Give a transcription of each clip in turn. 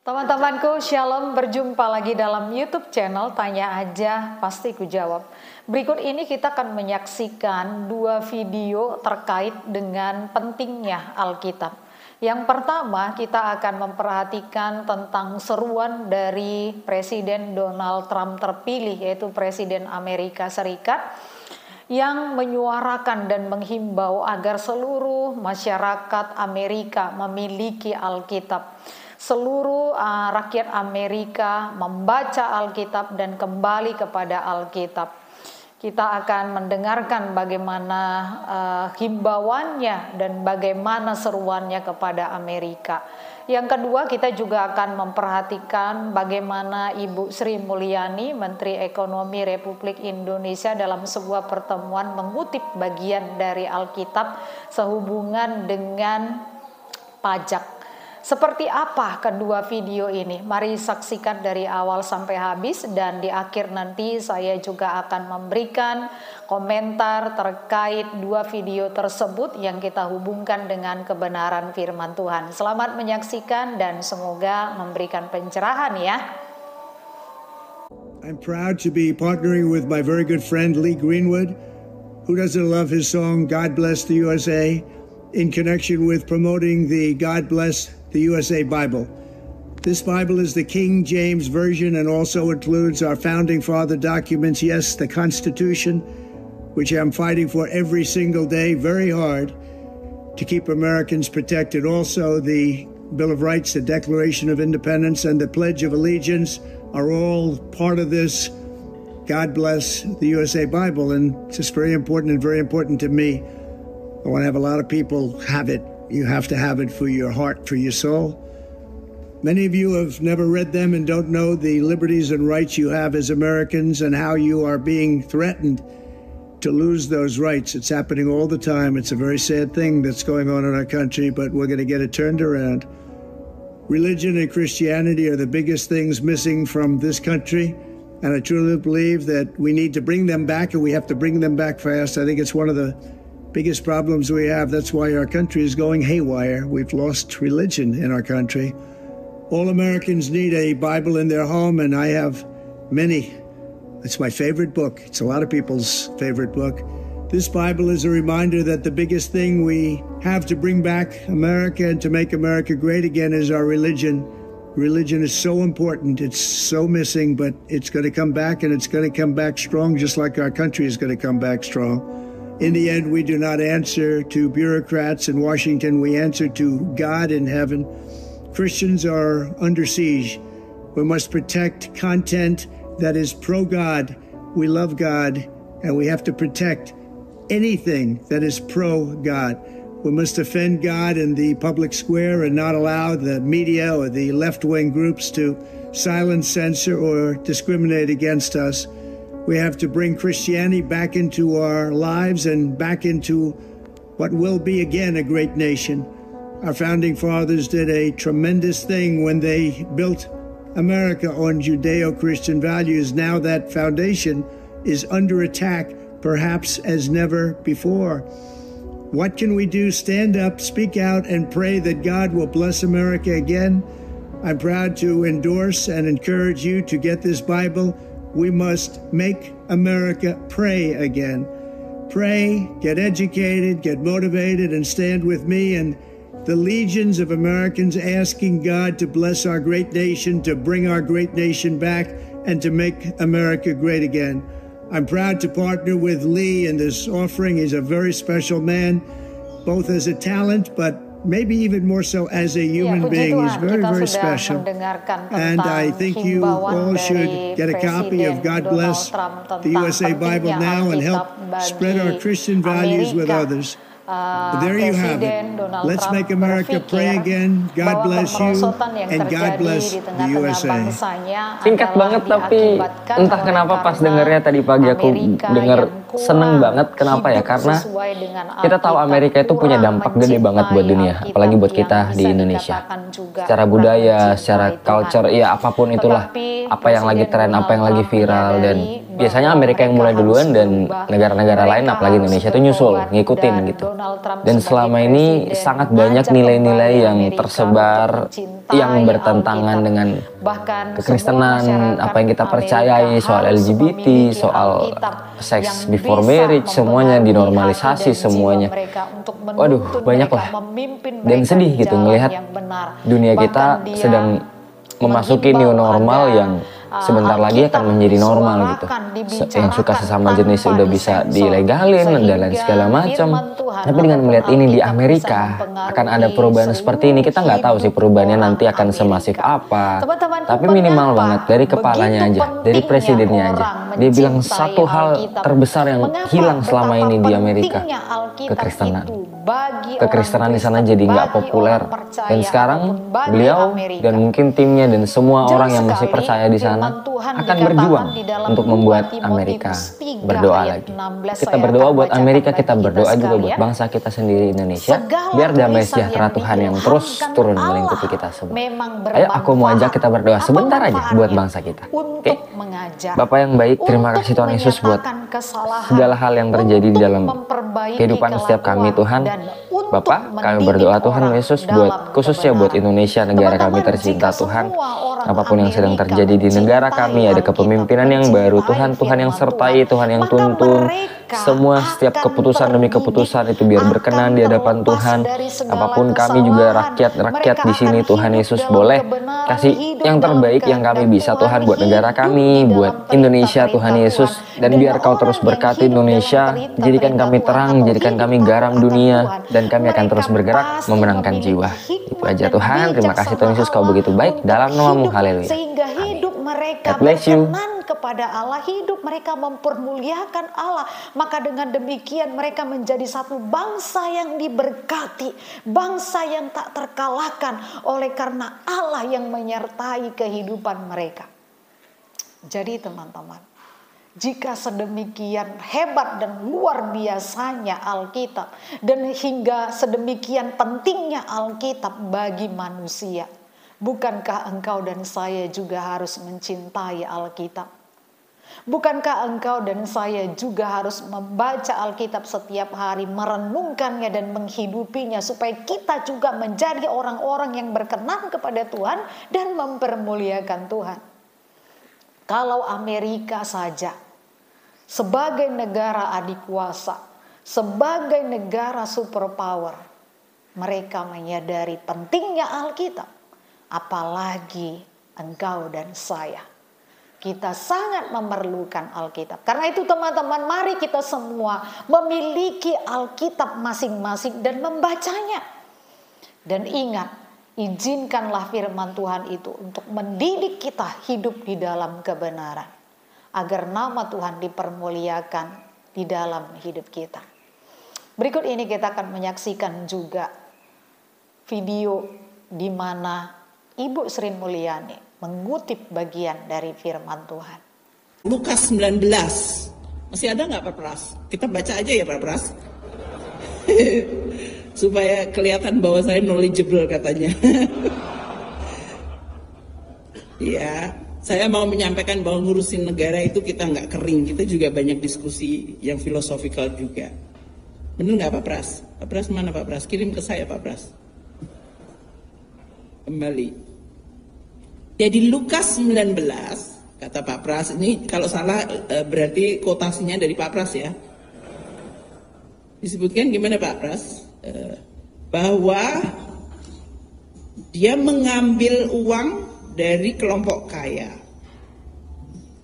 Teman-temanku, Shalom, berjumpa lagi dalam YouTube channel Tanya Aja Pasti Kujawab. Berikut ini kita akan menyaksikan dua video terkait dengan pentingnya Alkitab. Yang pertama, kita akan memperhatikan tentang seruan dari Presiden Donald Trump terpilih, yaitu Presiden Amerika Serikat, yang menyuarakan dan menghimbau agar seluruh masyarakat Amerika memiliki Alkitab. Seluruh rakyat Amerika membaca Alkitab dan kembali kepada Alkitab. Kita akan mendengarkan bagaimana himbauannya dan bagaimana seruannya kepada Amerika. Yang kedua, kita juga akan memperhatikan bagaimana Ibu Sri Mulyani, Menteri Ekonomi Republik Indonesia, dalam sebuah pertemuan mengutip bagian dari Alkitab sehubungan dengan pajak. Seperti apa kedua video ini? Mari saksikan dari awal sampai habis, dan di akhir nanti saya juga akan memberikan komentar terkait dua video tersebut yang kita hubungkan dengan kebenaran firman Tuhan. Selamat menyaksikan dan semoga memberikan pencerahan ya. I'm proud to be partnering with my very good friend Lee Greenwood, who doesn't love his song God Bless the USA, in connection with promoting the God Bless the USA Bible. This Bible is the King James Version and also includes our founding father documents, yes, the Constitution, which I'm fighting for every single day very hard to keep Americans protected. Also, the Bill of Rights, the Declaration of Independence, and the Pledge of Allegiance are all part of this God Bless the USA Bible, and it's just very important and very important to me. I want to have a lot of people have it. You have to have it for your heart, for your soul. Many of you have never read them and don't know the liberties and rights you have as Americans and how you are being threatened to lose those rights. It's happening all the time. It's a very sad thing that's going on in our country, but we're going to get it turned around. Religion and Christianity are the biggest things missing from this country, and I truly believe that we need to bring them back, and we have to bring them back fast. I think it's one of the biggest problems we have. That's why our country is going haywire. We've lost religion in our country. All Americans need a Bible in their home, and I have many. It's my favorite book. It's a lot of people's favorite book. This Bible is a reminder that the biggest thing we have to bring back America and to make America great again is our religion. Religion is so important. It's so missing, but it's going to come back, and it's going to come back strong, just like our country is going to come back strong. In the end, we do not answer to bureaucrats in Washington. We answer to God in heaven. Christians are under siege. We must protect content that is pro-God. We love God, and we have to protect anything that is pro-God. We must defend God in the public square and not allow the media or the left-wing groups to silence, censor, or discriminate against us. We have to bring Christianity back into our lives and back into what will be again a great nation. Our founding fathers did a tremendous thing when they built America on Judeo-Christian values. Now that foundation is under attack, perhaps as never before. What can we do? Stand up, speak out, and pray that God will bless America again. I'm proud to endorse and encourage you to get this Bible. We must make America pray again. Pray, get educated, get motivated, and stand with me and the legions of Americans asking God to bless our great nation, to bring our great nation back, and to make America great again. I'm proud to partner with Lee in this offering. He's a very special man, both as a talent, but maybe even more so as a human being. He's very, very special. And I think you all should get a copy of God Bless the USA Bible now and help spread our Christian values with others. There you have it. Presiden Donald Let's Trump make America pray berpikir again. God bahwa bless you, kemerosotan yang and God terjadi bless di the tengah-tengah USA. bangsanya Singkat adalah banget tapi diakibatkan entah oleh kenapa pas karena dengernya tadi pagi aku Amerika denger yang kurang seneng banget. Kenapa ya? hidup Karena sesuai dengan kita tahu Alkitab, Amerika itu punya kurang dampak gede banget buat mencintai dunia, Alkitab apalagi buat yang kita di bisa Indonesia. dikatakan juga Secara kurang budaya, mencintai secara Tuhan. culture, ya apapun itulah, Tetapi apa yang lagi Presiden tren, apa yang Donald lagi Trump viral, dan menyadari biasanya bahwa Amerika yang mereka mulai harus duluan dan berubah, negara-negara lain mereka apalagi harus Indonesia itu nyusul, bertobat, ngikutin dan gitu. Donald Trump Dan sebagai selama ini presiden sangat banyak mengajak nilai-nilai kembali yang Amerika tersebar untuk mencintai yang bertentangan Alkitab. dengan Bahkan kekristenan, semua masyarakat apa yang kita Amerika percayai soal harus LGBT, memiliki soal Alkitab seks yang before bisa marriage, semuanya mempengaruhi dinormalisasi hati dan semuanya. jiwa mereka untuk Waduh, menuntun banyak mereka, lah. memimpin Dan mereka sedih di gitu jalan ngelihat yang benar. dunia kita Bahkan dia sedang memasuki new menghimbau normal agar, yang sebentar lagi akan menjadi normal gitu. Yang suka sesama jenis tanpa udah bisa disensor, dilegalin dan lain sehingga segala macam. firman Tuhan Tapi dengan ataupun melihat ini di Alkitab Amerika bisa mempengaruhi akan ada perubahan seperti ini, kita nggak tahu sih hidup perubahannya nanti orang akan semasif Amerika. apa. Teman-temanku, Tapi minimal mengapa banget dari kepalanya begitu aja, dari pentingnya presidennya aja. orang Dia bilang mencintai satu hal Alkitab? terbesar yang Mengapa hilang selama betapa ini di Amerika, pentingnya Alkitab kekristenan. itu bagi Kekristenan orang di sana Kristen, jadi nggak bagi populer. orang percaya, Dan sekarang ataupun bagi beliau Amerika. dan mungkin timnya dan semua Jauh orang yang masih sekali percaya di sana firman Tuhan akan dikatakan berjuang di dalam untuk 2 membuat Timotius Amerika 3 berdoa ayat lagi. 16. Kita Saya berdoa akan buat bacakan Amerika, bagi kita berdoa juga buat sekalian. bangsa kita sendiri Indonesia, Segala biar damai tulisan sejahtera yang Tuhan yang terus diilhamkan turun Allah meliputi kita semua. memang Ayo aku mau ajak kita berdoa Apa sebentar aja buat manfaatnya? bangsa kita. Untuk Oke? mengajar, Bapak yang baik, terima untuk kasih Tuhan Yesus buat menyatakan kesalahan, segala hal yang terjadi di untuk dalam memperbaiki kehidupan setiap kami kelakuan, Tuhan. dan untuk Bapak, kami mendidik berdoa Tuhan orang Yesus dalam buat khususnya buat kebenaran. Indonesia, negara kami Teman-teman, tercinta jika Tuhan. semua orang Apapun yang sedang Amerika terjadi di negara mencintai kami, ada Alkitab, kepemimpinan yang baru Tuhan, Tuhan yang firman sertai, Tuhan yang maka tuntun mereka semua setiap akan keputusan demi keputusan itu biar akan berkenan di hadapan terlepas Tuhan. dari segala Apapun kami juga kesalahan. rakyat Mereka di sini akan Tuhan hidup Yesus dalam boleh kebenaran, kasih hidup yang dalam terbaik yang kami kehendak bisa Tuhan buat hidup negara di kami, dalam buat Indonesia Tuhan perintah-perintah Yesus, Tuhan. dan biar Kau orang terus yang berkati hidup Indonesia, dalam perintah-perintah jadikan kami Tuhan terang, atau jadikan hidup kami taat garam akan dunia, Tuhan, dan kami akan mereka terus bergerak pasti memenangkan memiliki jiwa. hikmat Itu aja dan Tuhan, terima kasih Tuhan Yesus Kau bijaksana begitu baik Allah dalam untuk namamu, hidup, haleluya. sehingga hidup mereka God bless you. berkenan kepada Allah, hidup mereka mempermuliakan Allah. Maka dengan demikian mereka menjadi satu bangsa yang diberkati, bangsa yang tak terkalahkan oleh karena Allah yang menyertai kehidupan mereka. Jadi teman-teman, jika sedemikian hebat dan luar biasanya Alkitab, dan hingga sedemikian pentingnya Alkitab bagi manusia, bukankah engkau dan saya juga harus mencintai Alkitab? Bukankah engkau dan saya juga harus membaca Alkitab setiap hari, merenungkannya dan menghidupinya, supaya kita juga menjadi orang-orang yang berkenan kepada Tuhan dan mempermuliakan Tuhan? Kalau Amerika saja sebagai negara adikuasa, sebagai negara superpower, mereka menyadari pentingnya Alkitab, apalagi engkau dan saya. Kita sangat memerlukan Alkitab. Karena itu teman-teman, mari kita semua memiliki Alkitab masing-masing dan membacanya. Dan ingat, izinkanlah firman Tuhan itu untuk mendidik kita hidup di dalam kebenaran, agar nama Tuhan dipermuliakan di dalam hidup kita. Berikut ini kita akan menyaksikan juga video di mana Ibu Sri Mulyani mengutip bagian dari firman Tuhan. Lukas 19. Masih ada nggak Pak Pras? Kita baca aja ya Pak Pras. Supaya kelihatan bahwa saya knowledgeable katanya. Ya, saya mau menyampaikan bahwa ngurusin negara itu kita nggak kering. Kita juga banyak diskusi yang filosofikal juga. Bener nggak Pak Pras? Pak Pras mana Pak Pras? Kirim ke saya Pak Pras. Kembali. Jadi Lukas 19, kata Pak Pras, ini kalau salah berarti kotasinya dari Pak Pras ya. Disebutkan gimana Pak Pras? Bahwa dia mengambil uang dari kelompok kaya.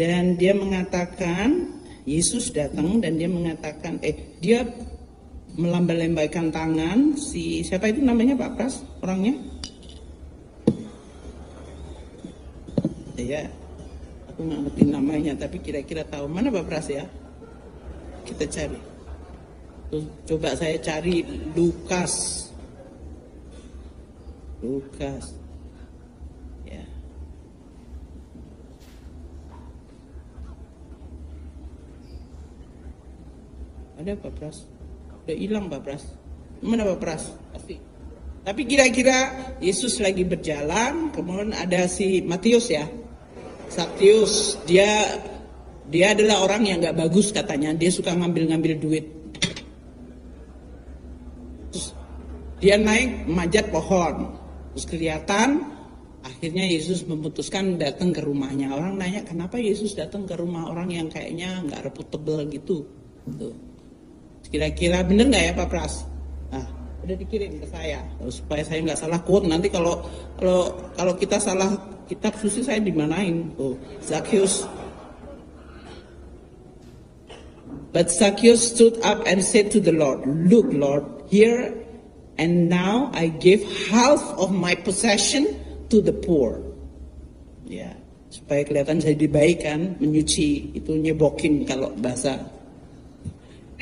Dan dia mengatakan, Yesus datang dan dia mengatakan, dia melambai-lambaikan tangan, siapa itu namanya Pak Pras orangnya? Ya, aku nggak ngerti namanya, tapi kira-kira tahu mana Pak Pras ya? Kita cari. Terus coba saya cari Lukas. Ya. Ada Pak Pras? Udah hilang Pak Pras. Mana Pak Pras? Pasti. Tapi kira-kira Yesus lagi berjalan, kemudian ada si Matius ya, Sakius, dia adalah orang yang nggak bagus katanya, dia suka ngambil duit. Terus dia naik manjat pohon, terus kelihatan, akhirnya Yesus memutuskan datang ke rumahnya. Orang nanya kenapa Yesus datang ke rumah orang yang kayaknya nggak reputable gitu. Tuh. Kira-kira bener nggak ya Pak Pras? Nah, udah dikirim ke saya supaya saya nggak salah quote. Nanti kalau kita salah kitab suci saya dimanain. Oh, Zacchaeus. But Zacchaeus stood up and said to the Lord, "Look, Lord, here and now I give half of my possession to the poor." Ya, supaya kelihatan saya dibaikan, menyuci itu nyebokin kalau bahasa.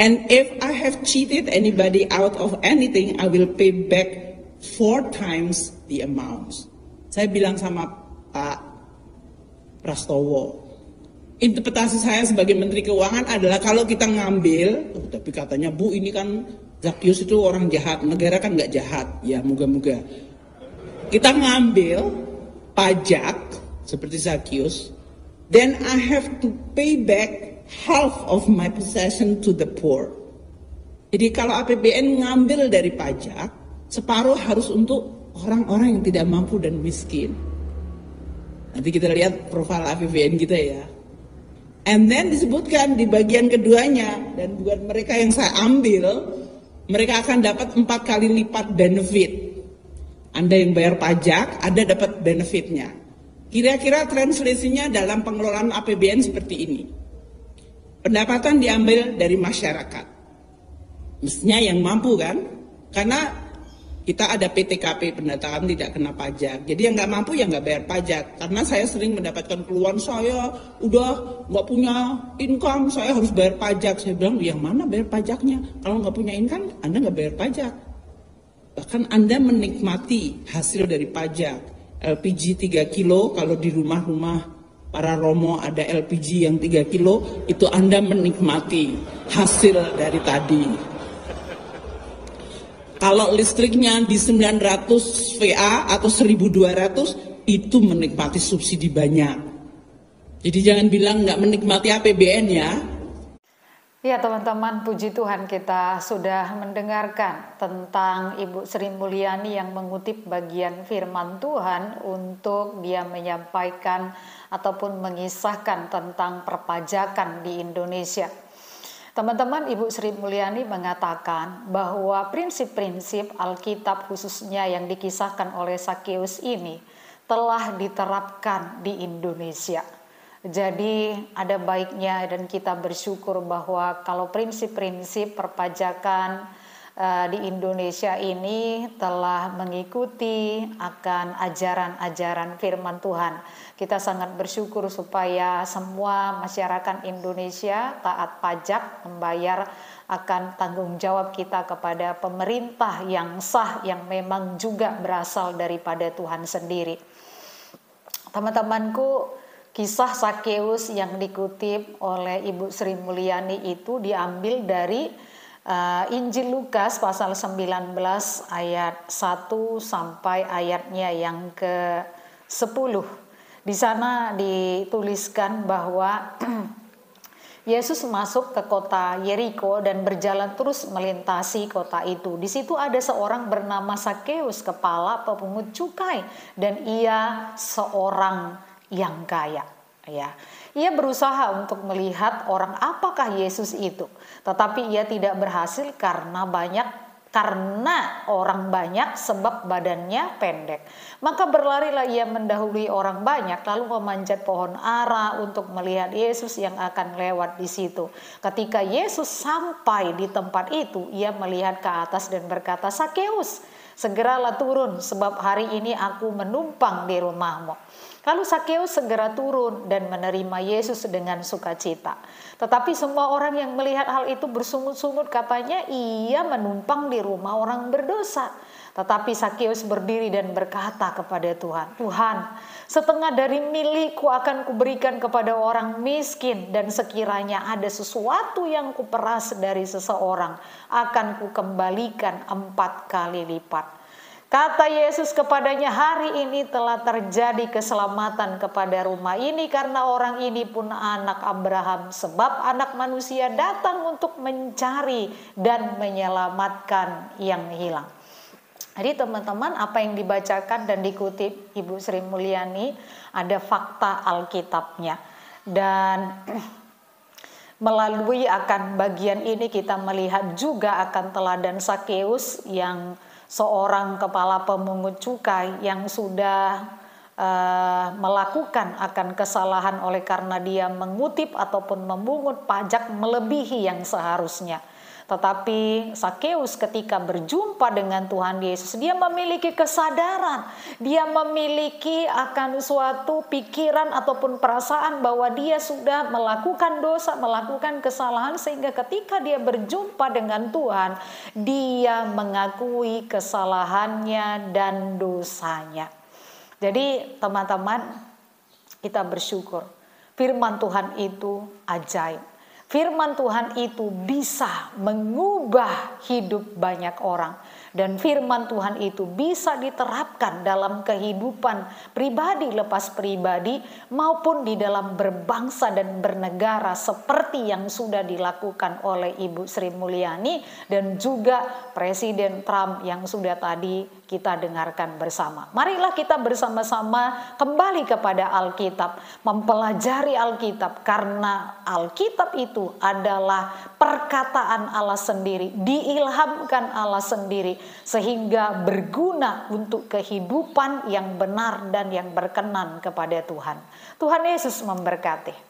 And if I have cheated anybody out of anything, I will pay back 4 times the amount. Saya bilang sama Pak Prastowo, interpretasi saya sebagai Menteri Keuangan adalah kalau kita ngambil, tapi katanya Bu ini kan Zacchaeus itu orang jahat, negara kan nggak jahat, ya moga-moga. Kita ngambil pajak seperti Zacchaeus, then I have to pay back half of my possession to the poor. Jadi kalau APBN ngambil dari pajak, separuh harus untuk orang-orang yang tidak mampu dan miskin. Nanti kita lihat profil APBN kita ya. And then disebutkan di bagian keduanya, dan buat mereka yang saya ambil, mereka akan dapat 4 kali lipat benefit. Anda yang bayar pajak, Anda dapat benefitnya. Kira-kira translasinya dalam pengelolaan APBN seperti ini. Pendapatan diambil dari masyarakat. Mestinya yang mampu kan? Karena kita ada PTKP, pendataan tidak kena pajak. Jadi yang nggak mampu ya nggak bayar pajak. Karena saya sering mendapatkan keluhan, saya udah nggak punya income, saya harus bayar pajak. Saya bilang, yang mana bayar pajaknya? Kalau nggak punya income, Anda nggak bayar pajak. Bahkan Anda menikmati hasil dari pajak. LPG 3 kilo, kalau di rumah-rumah para Romo ada LPG yang 3 kilo, itu Anda menikmati hasil dari tadi. Kalau listriknya di 900 VA atau 1200, itu menikmati subsidi banyak. Jadi jangan bilang nggak menikmati APBN ya. Ya teman-teman, puji Tuhan kita sudah mendengarkan tentang Ibu Sri Mulyani yang mengutip bagian firman Tuhan untuk dia menyampaikan ataupun mengisahkan tentang perpajakan di Indonesia. Teman-teman, Ibu Sri Mulyani mengatakan bahwa prinsip-prinsip Alkitab khususnya yang dikisahkan oleh Zacchaeus ini telah diterapkan di Indonesia. Jadi ada baiknya dan kita bersyukur bahwa kalau prinsip-prinsip perpajakan di Indonesia ini telah mengikuti akan ajaran-ajaran firman Tuhan. Kita sangat bersyukur supaya semua masyarakat Indonesia taat pajak, membayar akan tanggung jawab kita kepada pemerintah yang sah, yang memang juga berasal daripada Tuhan sendiri. Teman-temanku, kisah Zacchaeus yang dikutip oleh Ibu Sri Mulyani itu diambil dari Injil Lukas pasal 19 ayat 1 sampai ayatnya yang ke-10. Di sana dituliskan bahwa Yesus masuk ke kota Yeriko dan berjalan terus melintasi kota itu. Di situ ada seorang bernama Zacchaeus, kepala pemungut cukai, dan ia seorang yang kaya. Ya, ia berusaha untuk melihat orang apakah Yesus itu, tetapi ia tidak berhasil karena orang banyak, sebab badannya pendek. Maka berlarilah ia mendahului orang banyak, lalu memanjat pohon ara untuk melihat Yesus yang akan lewat di situ. Ketika Yesus sampai di tempat itu, ia melihat ke atas dan berkata, "Zacchaeus, segeralah turun sebab hari ini aku menumpang di rumahmu. Lalu Sakeus segera turun dan menerima Yesus dengan sukacita. Tetapi semua orang yang melihat hal itu bersungut-sungut, katanya ia menumpang di rumah orang berdosa. Tetapi Sakeus berdiri dan berkata kepada Tuhan, Tuhan, setengah dari milikku akan kuberikan kepada orang miskin, dan sekiranya ada sesuatu yang kuperas dari seseorang, akan kukembalikan 4 kali lipat. Kata Yesus kepadanya, hari ini telah terjadi keselamatan kepada rumah ini, karena orang ini pun anak Abraham, sebab Anak Manusia datang untuk mencari dan menyelamatkan yang hilang. Jadi teman-teman, apa yang dibacakan dan dikutip Ibu Sri Mulyani ada fakta Alkitabnya. Dan melalui akan bagian ini kita melihat juga akan teladan Sakeus yang seorang kepala pemungut cukai yang sudah melakukan akan kesalahan oleh karena dia mengutip ataupun memungut pajak melebihi yang seharusnya. Tetapi Sakeus ketika berjumpa dengan Tuhan Yesus, dia memiliki kesadaran, dia memiliki akan suatu pikiran ataupun perasaan bahwa dia sudah melakukan dosa, melakukan kesalahan, sehingga ketika dia berjumpa dengan Tuhan, dia mengakui kesalahannya dan dosanya. Jadi teman-teman, kita bersyukur firman Tuhan itu ajaib. Firman Tuhan itu bisa mengubah hidup banyak orang. Dan firman Tuhan itu bisa diterapkan dalam kehidupan pribadi lepas pribadi maupun di dalam berbangsa dan bernegara seperti yang sudah dilakukan oleh Ibu Sri Mulyani dan juga Presiden Trump yang sudah tadi kita dengarkan bersama. Marilah kita bersama-sama kembali kepada Alkitab, mempelajari Alkitab, karena Alkitab itu adalah perkataan Allah sendiri, diilhamkan Allah sendiri, sehingga berguna untuk kehidupan yang benar dan yang berkenan kepada Tuhan. Tuhan Yesus memberkati.